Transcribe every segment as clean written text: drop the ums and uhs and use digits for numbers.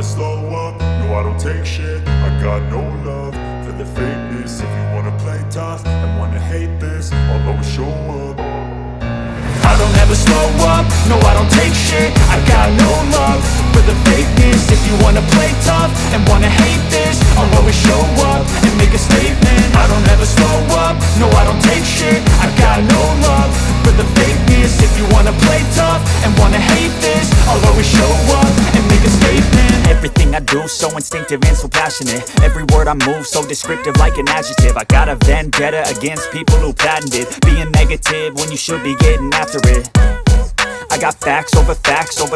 slow up, no I don't take shit. I got no love for the fakeness. If you wanna play tough and wanna hate this, I'll always show up. I don't ever slow up, no I don't take shit. I got no love for the fakeness. If you wanna play tough and wanna hate this, I'll always show up and make a statement. I don't ever slow up, no I don't take shit. I got no love for the fakeness. If you wanna play tough and wanna hate this, I'll always show up and make a statement. Everything I do so instinctive and so passionate. Every word I move so descriptive like an adjective. I got a vendetta against people who patented being negative when you should be getting after it. I got facts over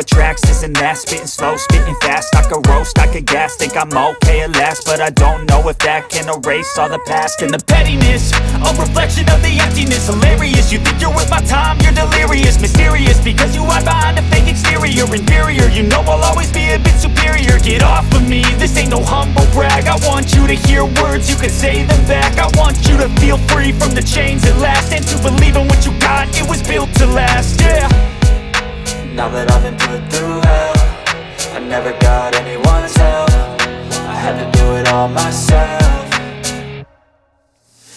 tracks, this and that. Spitting slow, spitting fast. I could roast, I could gas. Think I'm okay at last, but I don't know if that can erase all the past. And the pettiness, a reflection of the emptiness. Hilarious, you think you're worth my time, you're delirious. Mysterious, because you hide behind a fake exterior. Inferior, you know I'll always be a bit superior. Get off of me, this ain't no humble brag. I want you to hear words, you can say them back. I want you to feel free from the chains at last, and to believe in what you got, it was built to last, yeah. Now that I've been put through hell, I never got anyone's help. I had to do it all myself.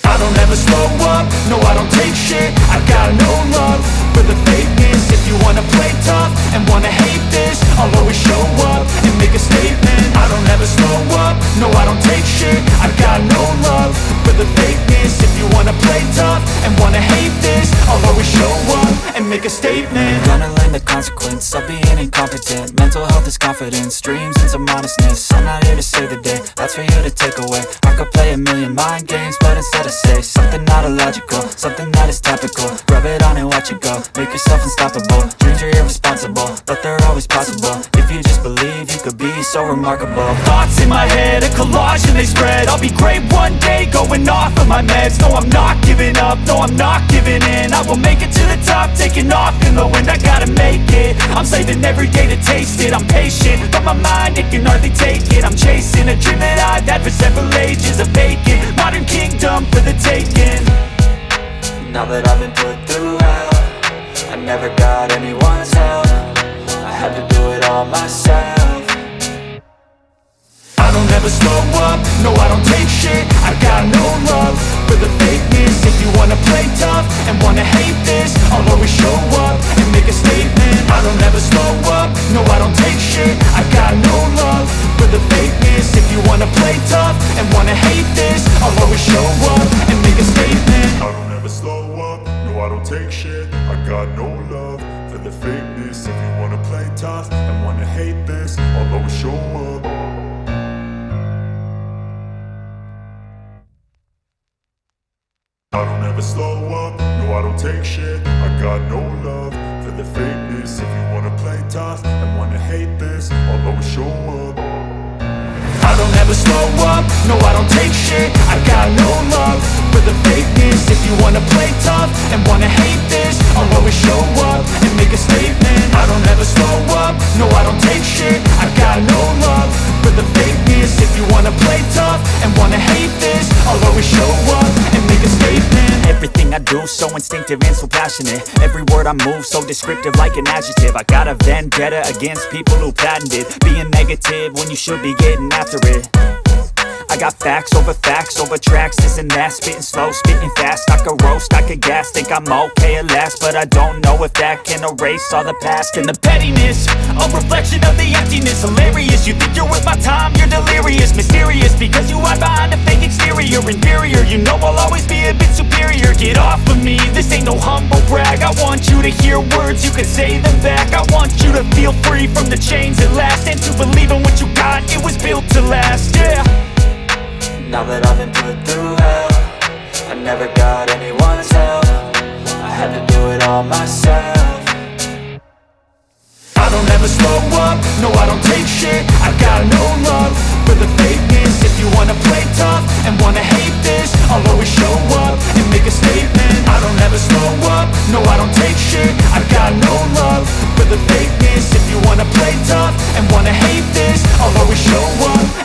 I don't ever slow up, no I don't take shit. I got no love for the fakeness. If you wanna play tough and wanna hate this, I'll always show up and make a statement. I don't ever slow up, no I don't take shit. I got no love for the fakeness. If you wanna play tough and wanna hate this, I'll always show up and make a statement. Gonna learn the consequence of being incompetent. Mental health is confidence, dreams and some honestness. I'm not here to save the day, that's for you to take away. I could play a million mind games, but instead I say something not illogical, something that is topical. Rub it on and watch it go, make yourself unstoppable. Dreams are irresponsible, but they're always possible. If you just believe, you could be so remarkable. Thoughts in my head, a collage and they spread. I'll be great one day, going off of my meds. No, I'm not giving up, no, I'm not giving in. I will make it to the top, taking off in the wind. I gotta make it, I'm saving every day to taste it. I'm patient, but my mind, it can hardly take it. I'm chasing a dream that I've had for several ages. A vacant, modern kingdom for the taking. Now that I've been put through hell, I never got anyone's help. I had to do it all myself. I don't ever slow up, no I don't take shit. I got no love for the fakeness. If you wanna play tough and wanna hate this, I'll always show up and make a statement. I don't ever slow up, no I don't take shit. I got no love for the fakeness. If you wanna play tough and wanna hate this, I'll always show up and make a statement. I don't ever slow up, no I don't take shit. I got no love for the fakeness. If you wanna play tough and wanna hate this, I'll always show up. I don't ever slow up, no I don't take shit. I got no love for the fakeness. If you wanna play tough and wanna hate this, I'll always show up. I don't ever slow up, no I don't take shit. I got no love for the fakeness. If you wanna play tough and wanna hate this, I'll always show up and make a statement. I don't ever slow up, no I don't take shit. I got no love for the fakeness. If you wanna play tough and wanna hate this, I'll always show up and make a statement. Everything I do so instinctive and so passionate. Every word I move so descriptive like an adjective. I got a vendetta against people who patented being negative when you should be getting after it. I got facts over tracks, this and that. Spitting slow, spitting fast. I could roast, I could gas. Think I'm okay at last, but I don't know if that can erase all the past. And the pettiness, a reflection of the emptiness. Hilarious, you think you're worth my time, you're delirious. Mysterious, because you hide behind a fake exterior. Inferior, you know I'll always be a bit superior. Get off of me, this ain't no humble brag. I want you to hear words, you can say them back. I want you to feel free from the chains at last, and to believe in what you got, it was built to last, yeah. Now that I've been put through hell, I never got anyone's help.